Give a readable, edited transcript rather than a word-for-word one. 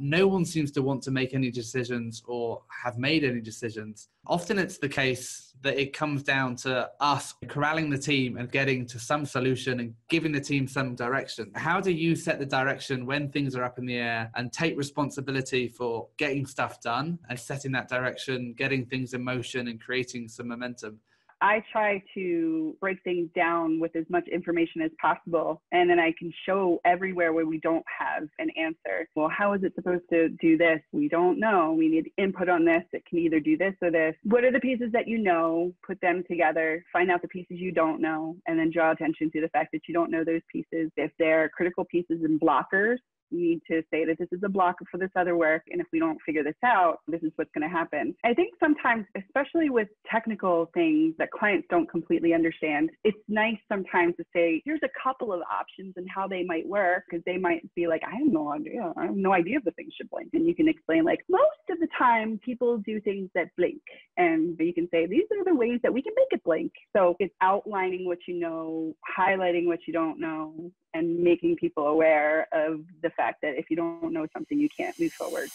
no one seems to want to make any decisions or have made any decisions. Often it's the case that it comes down to us corralling the team and getting to some solution and giving the team some direction. How do you set the direction when things are up in the air and take responsibility for getting stuff done and setting that direction, getting things in motion and creating some momentum? I try to break things down with as much information as possible, and then I can show everywhere where we don't have an answer. Well, how is it supposed to do this? We don't know. We need input on this. It can either do this or this. What are the pieces that you know? Put them together, find out the pieces you don't know, and then draw attention to the fact that you don't know those pieces. If they're critical pieces and blockers, you need to say that this is a blocker for this other work, and if we don't figure this out, this is what's going to happen. I think sometimes, especially with technical things that clients don't completely understand, it's nice sometimes to say, here's a couple of options and how they might work, because they might be like, I have no idea. I have no idea if the thing should blink. And you can explain, like, most of the time people do things that blink, and you can say, these are the ways that we can make it blink. So it's outlining what you know, highlighting what you don't know, and making people aware of the fact that if you don't know something, you can't move forward.